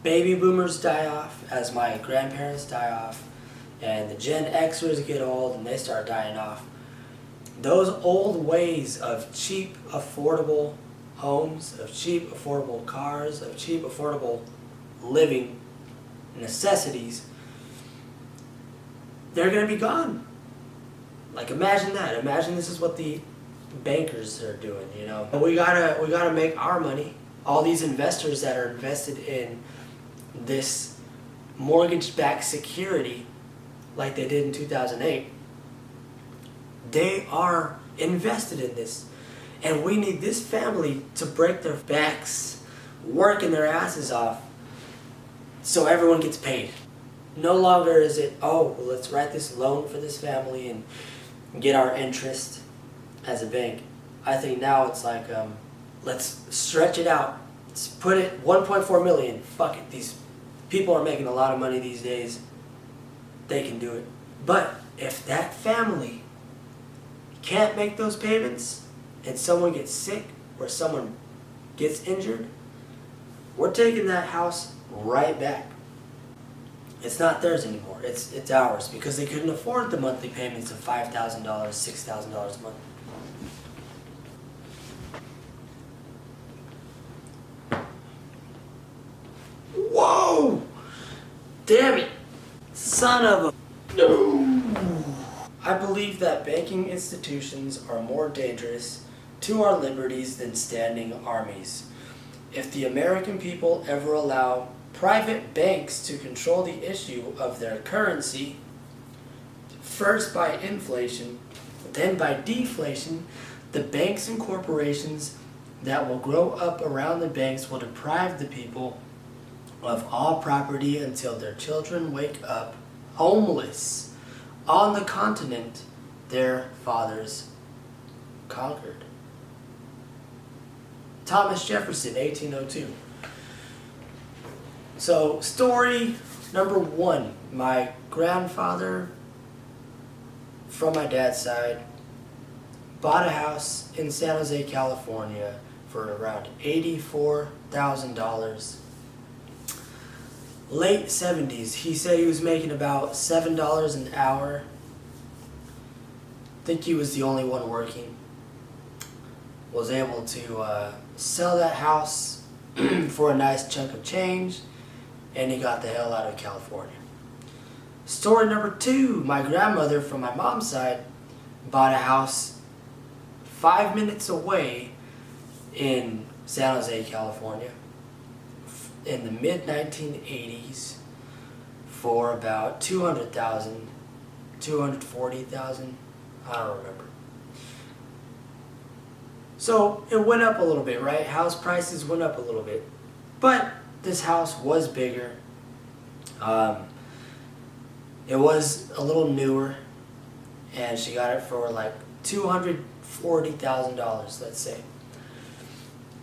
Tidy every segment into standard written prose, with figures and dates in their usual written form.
baby boomers die off, as my grandparents die off, and the Gen Xers get old and they start dying off, those old ways of cheap, affordable homes, of cheap, affordable cars, of cheap, affordable living necessities, they're going to be gone. Like, imagine that. Imagine this is what the bankers are doing, you know. We gotta make our money. All these investors that are invested in this mortgage-backed security, like they did in 2008, they are invested in this. And we need this family to break their backs, working their asses off, so everyone gets paid. No longer is it, oh, well, let's write this loan for this family and get our interest as a bank. I think now it's like, let's stretch it out. Let's put it 1.4 million. Fuck it. These people are making a lot of money these days. They can do it. But if that family can't make those payments and someone gets sick or someone gets injured, we're taking that house right back. It's not theirs anymore. It's ours because they couldn't afford the monthly payments of $5,000, $6,000 a month. Whoa! Damn it! Son of a... No! I believe that banking institutions are more dangerous to our liberties than standing armies. If the American people ever allow private banks to control the issue of their currency, first by inflation, then by deflation, the banks and corporations that will grow up around the banks will deprive the people of all property until their children wake up homeless on the continent their fathers conquered. Thomas Jefferson, 1802. So, story number one. My grandfather, from my dad's side, bought a house in San Jose, California for around $84,000. Late 70s, he said he was making about $7 an hour. I think he was the only one working. Was able to sell that house for a nice chunk of change, and he got the hell out of California. Story number two, my grandmother from my mom's side bought a house 5 minutes away in San Jose, California in the mid-1980s for about $200,000, $240,000, I don't remember. So it went up a little bit, right? House prices went up a little bit. But this house was bigger. It was a little newer. And she got it for like $240,000, let's say.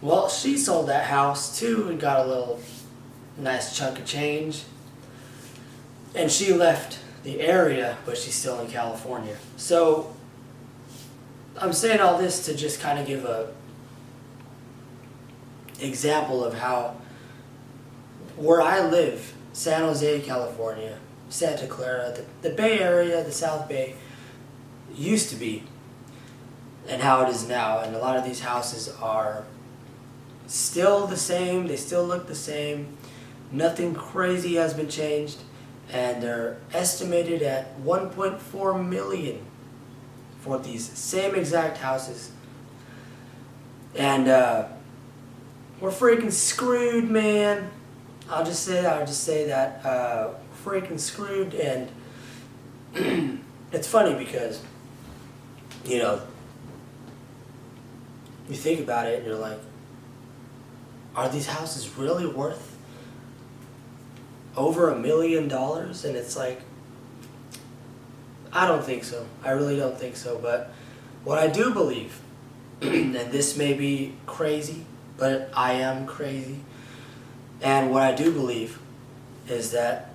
Well, she sold that house too and got a little nice chunk of change. And she left the area, but she's still in California. So I'm saying all this to just kind of give a example of how where I live, San Jose, California, Santa Clara, the Bay Area, the South Bay, used to be, and how it is now. And a lot of these houses are still the same. They still look the same. Nothing crazy has been changed. And they're estimated at $1.4 million for these same exact houses. And we're freaking screwed, man. I'll just say that. Freaking screwed. And it's funny because, you know, you think about it and you're like, are these houses really worth over $1 million? And it's like, I don't think so. I really don't think so. But what I do believe, and this may be crazy, but I am crazy, and what I do believe is that,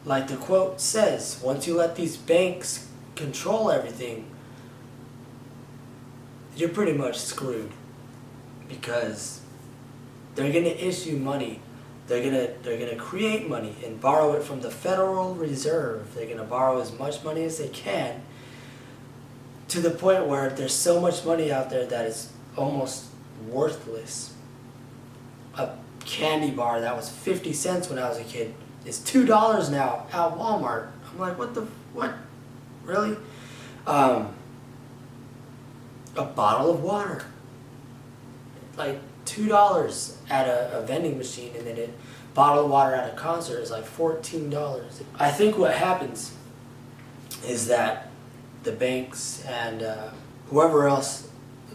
like the quote says, once you let these banks control everything, you're pretty much screwed, because they're going to issue money They're gonna create money and borrow it from the Federal Reserve. They're gonna borrow as much money as they can, to the point where there's so much money out there that is almost worthless. A candy bar that was 50 cents when I was a kid is $2 now at Walmart. I'm like, what? Really? A bottle of water, like $2 at a vending machine, and then a bottle of water at a concert is like $14. I think what happens is that the banks and whoever else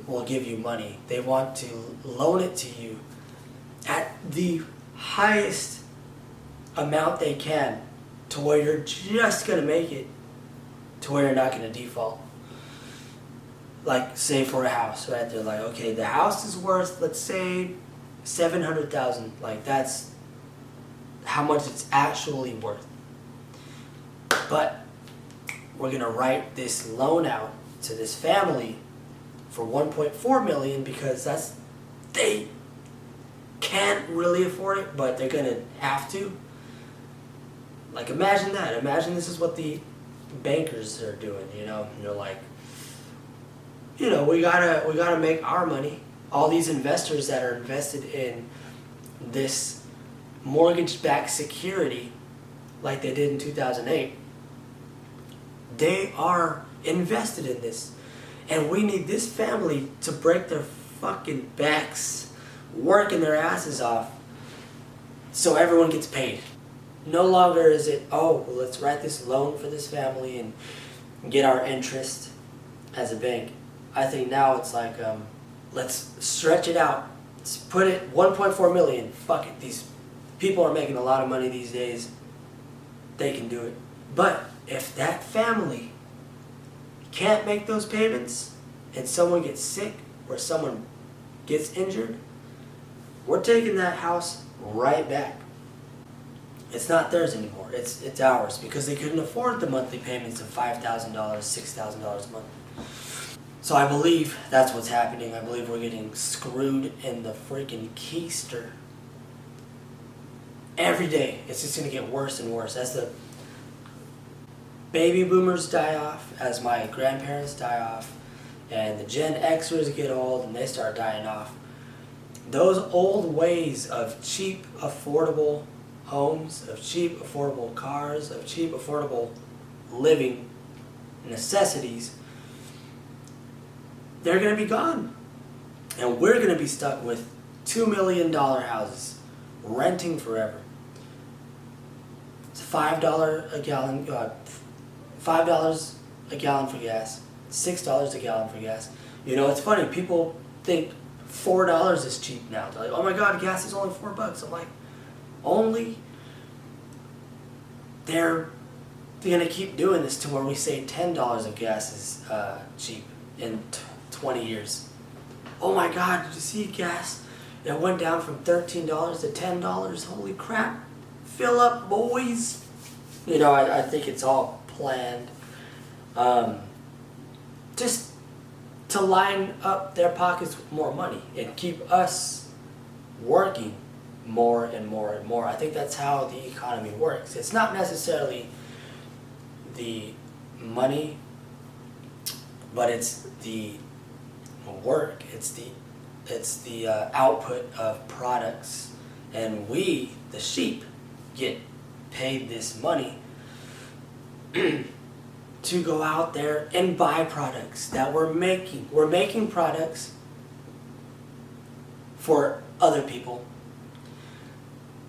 will give you money, they want to loan it to you at the highest amount they can, to where you're just going to make it to where you're not going to default. Like, say for a house, right? They're like, okay, the house is worth, let's say, $700,000. Like, that's how much it's actually worth. But we're going to write this loan out to this family for $1.4 million, because they can't really afford it, but they're going to have to. Like, imagine that. Imagine this is what the bankers are doing, you know? And they're like, you know, we gotta make our money. All these investors that are invested in this mortgage-backed security, like they did in 2008, they are invested in this. And we need this family to break their fucking backs, working their asses off, so everyone gets paid. No longer is it, oh, well, let's write this loan for this family and get our interest as a bank. I think now it's like, let's stretch it out. Let's put it 1.4 million. Fuck it. These people are making a lot of money these days. They can do it. But if that family can't make those payments and someone gets sick or someone gets injured, we're taking that house right back. It's not theirs anymore. It's ours, because they couldn't afford the monthly payments of $5,000, $6,000 a month. So I believe that's what's happening. I believe we're getting screwed in the freaking keister. Every day, it's just going to get worse and worse. As the baby boomers die off, as my grandparents die off, and the Gen Xers get old and they start dying off, those old ways of cheap, affordable homes, of cheap, affordable cars, of cheap, affordable living necessities, they're going to be gone. And we're going to be stuck with $2 million houses, renting forever. It's $5 a gallon, $5 a gallon for gas, $6 a gallon for gas. You know, it's funny, people think $4 is cheap now. They're like, oh my God, gas is only $4. I'm like, only? They're going to keep doing this to where we say $10 of gas is cheap in 20 years. Oh my God, did you see gas? It went down from $13 to $10. Holy crap. Fill up, boys. You know, I think it's all planned. Just to line up their pockets with more money and keep us working more and more and more. I think that's how the economy works. It's not necessarily the money, but it's the work. It's the output of products, and we, the sheep, get paid this money to go out there and buy products that we're making. We're making products for other people,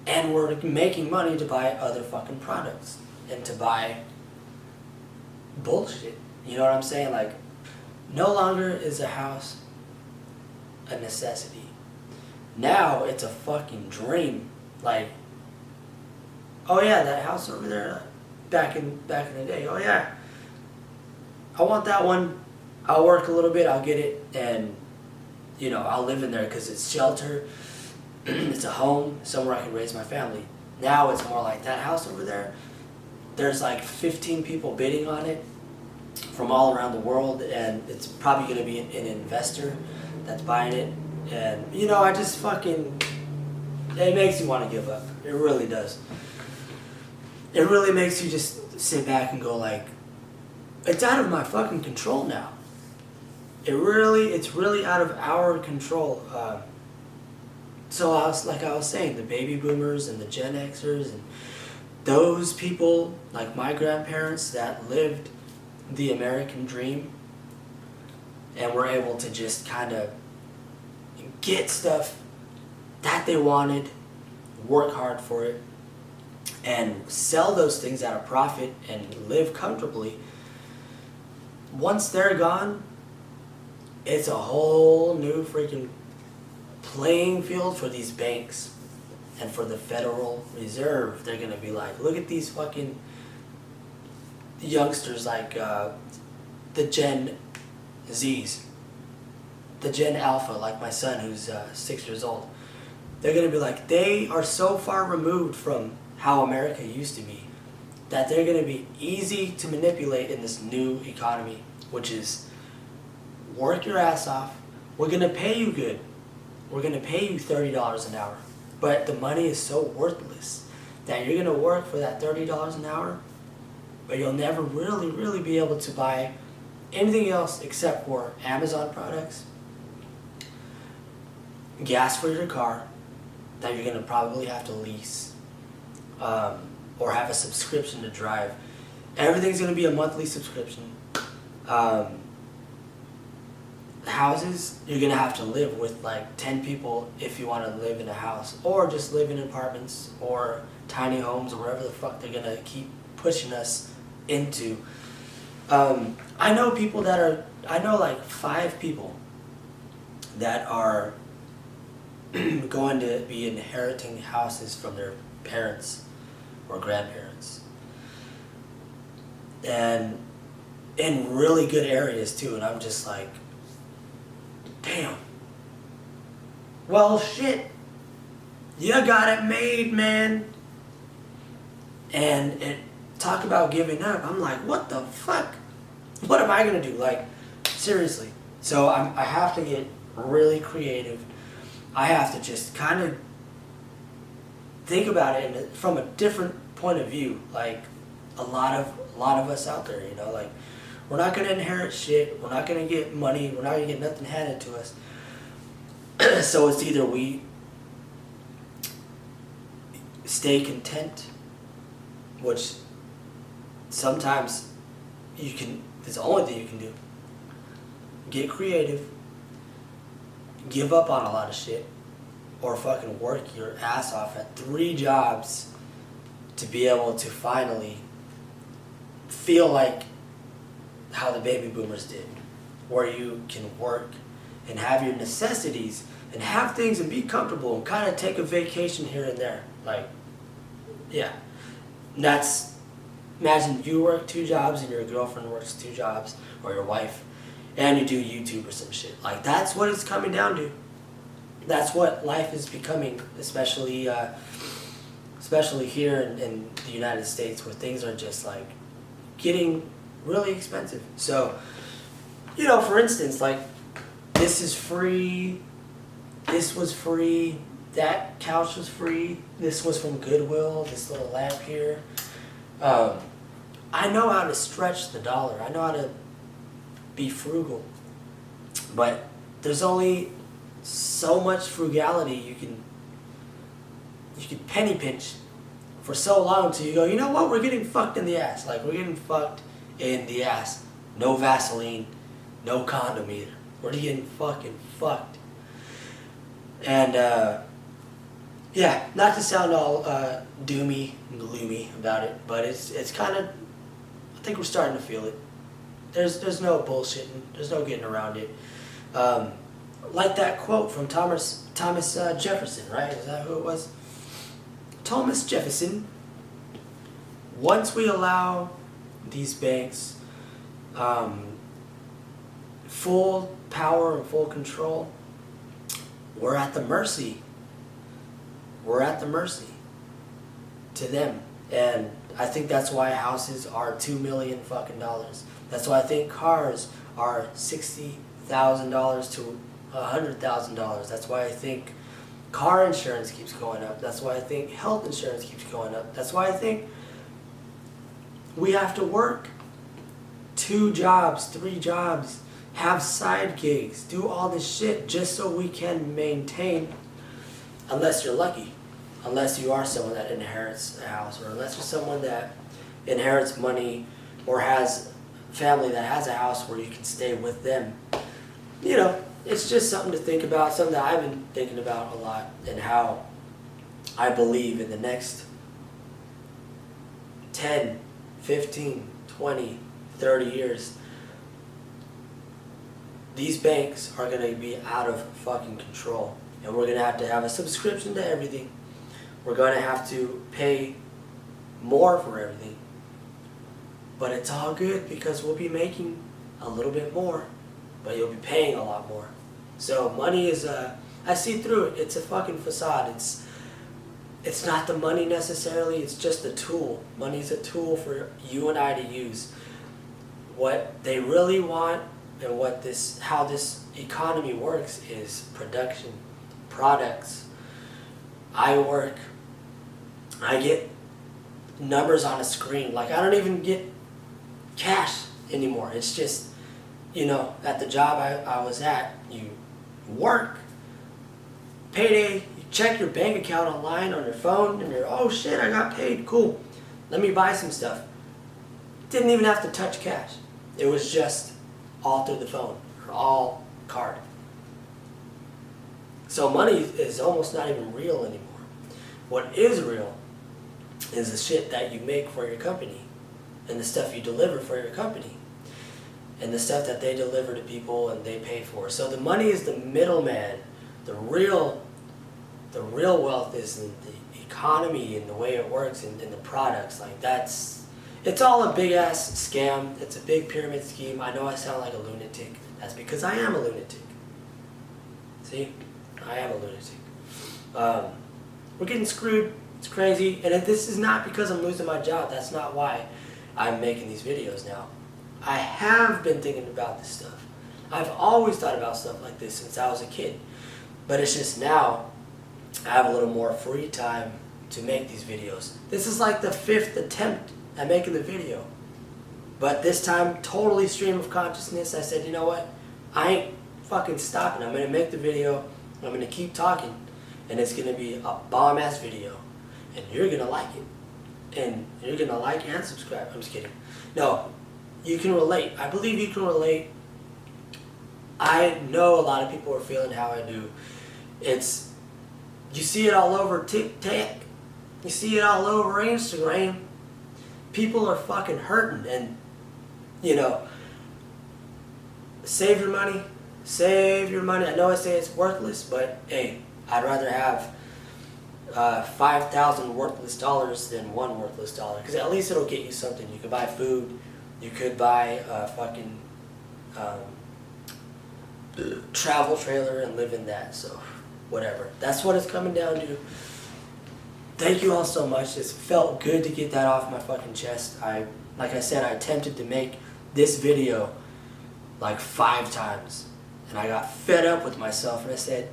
and we're making money to buy other fucking products and to buy bullshit. You know what I'm saying? Like, no longer is a house a necessity. Now it's a fucking dream. Like, oh yeah, that house over there, back in the day. Oh yeah, I want that one. I'll work a little bit. I'll get it, and you know, I'll live in there because it's shelter. It's a home, somewhere I can raise my family. Now it's more like that house over there. There's like 15 people bidding on it from all around the world, and it's probably going to be an investor that's buying it. And you know, I just fucking, It makes you want to give up. It really does. It really makes you just sit back and go like, it's out of my fucking control now. It's really out of our control. So I was saying, the baby boomers and the Gen Xers and those people, like my grandparents that lived the American dream and were able to just kind of get stuff that they wanted, work hard for it, and sell those things at a profit and live comfortably. Once they're gone, it's a whole new freaking playing field for these banks and for the Federal Reserve. They're gonna be like, look at these fucking youngsters, like the Gen Zs, the Gen Alpha, like my son who's 6 years old. They're gonna be like, they are so far removed from how America used to be that they're gonna be easy to manipulate in this new economy, which is work your ass off. We're gonna pay you good. We're gonna pay you $30 an hour. But the money is so worthless that you're gonna work for that $30 an hour, but you'll never really be able to buy anything else except for Amazon products, gas for your car that you're gonna probably have to lease, or have a subscription to drive. Everything's gonna be a monthly subscription. Houses, you're gonna have to live with like 10 people if you want to live in a house, or just live in apartments or tiny homes or wherever the fuck they're gonna keep pushing us into. I know people that are, I know like 5 people that are going to be inheriting houses from their parents or grandparents, and in really good areas too, and I'm just like, damn. Well, shit. You got it made, man. And talk about giving up. I'm like, what the fuck? What am I gonna do? Like, seriously. So I have to get really creative. I have to just kind of think about it from a different point of view. Like a lot of us out there, you know, like, we're not going to inherit shit. We're not going to get money. We're not going to get nothing handed to us. So it's either we stay content, which sometimes it's the only thing you can do. Get creative. Give up on a lot of shit. Or fucking work your ass off at 3 jobs to be able to finally feel like how the baby boomers did, where you can work and have your necessities and have things and be comfortable and kind of take a vacation here and there. Like, yeah. And that's, imagine you work 2 jobs and your girlfriend works 2 jobs, or your wife, and you do YouTube or some shit. Like, that's what it's coming down to. That's what life is becoming, especially here in the United States, where things are just like getting really expensive. So, you know, for instance, like, this is free, this was free, that couch was free, this was from Goodwill, this little lamp here. I know how to stretch the dollar. I know how to be frugal. But there's only so much frugality you can penny pinch for so long until you go, you know what, we're getting fucked in the ass. Like, we're getting fucked in the ass. No Vaseline, no condom either. We're getting fucking fucked. And yeah, not to sound all doomy and gloomy about it, but it's kind of, I think we're starting to feel it. There's no bullshitting. There's no getting around it. Like that quote from Thomas Jefferson, right? Is that who it was? Thomas Jefferson. Once we allow these banks full power and full control, we're at the mercy. We're at the mercy to them. And I think that's why houses are $2 million fucking dollars. That's why I think cars are $60,000 to $100,000. That's why I think car insurance keeps going up. That's why I think health insurance keeps going up. That's why I think we have to work 2 jobs, 3 jobs, have side gigs, do all this shit just so we can maintain, unless you're lucky, unless you are someone that inherits a house, or unless you're someone that inherits money or has family that has a house where you can stay with them. You know, it's just something to think about, something that I've been thinking about a lot, and how I believe in the next 10, 15, 20, 30 years, these banks are going to be out of fucking control. And we're going to have a subscription to everything. We're going to have to pay more for everything. But it's all good because we'll be making a little bit more, but you'll be paying a lot more. So money is I see through it. It's a fucking facade. It's not the money necessarily, it's just a tool. Money's a tool for you and I to use. What they really want and how this economy works is production, products. I work, I get numbers on a screen. Like, I don't even get cash anymore. It's just, you know, at the job I was at, you work, payday, you check your bank account online on your phone, and you're, oh shit, I got paid, cool. Let me buy some stuff. Didn't even have to touch cash. It was just all through the phone, or all card. So money is almost not even real anymore. What is real is the shit that you make for your company, and the stuff you deliver for your company, and the stuff that they deliver to people and they pay for. So the money is the middleman. The real wealth is in the economy and the way it works, and the products. Like, it's all a big ass scam. It's a big pyramid scheme. I know I sound like a lunatic. That's because I am a lunatic. See? I am a lunatic. We're getting screwed. It's crazy. And if this is not because I'm losing my job. That's not why I'm making these videos now. I have been thinking about this stuff. I've always thought about stuff like this since I was a kid. But it's just now I have a little more free time to make these videos. This is like the 5th attempt at making the video. But this time, totally stream of consciousness. I said, you know what? I ain't fucking stopping. I'm going to make the video. I'm going to keep talking. And it's going to be a bomb-ass video. And you're going to like it. And you're going to like and subscribe. I'm just kidding. No, you can relate. I believe you can relate. I know a lot of people are feeling how I do. You see it all over TikTok. You see it all over Instagram. People are fucking hurting, and, you know, save your money. Save your money. I know I say it's worthless, but hey, I'd rather have 5,000 worthless dollars than one worthless dollar, because at least it'll get you something. You could buy food. You could buy a fucking travel trailer and live in that. So whatever. That's what it's coming down to. Thank you all so much. It felt good to get that off my fucking chest. Like I said, I attempted to make this video like 5 times, and I got fed up with myself, and I said,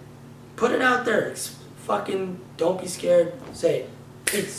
put it out there. Fucking don't be scared. Say it. Peace.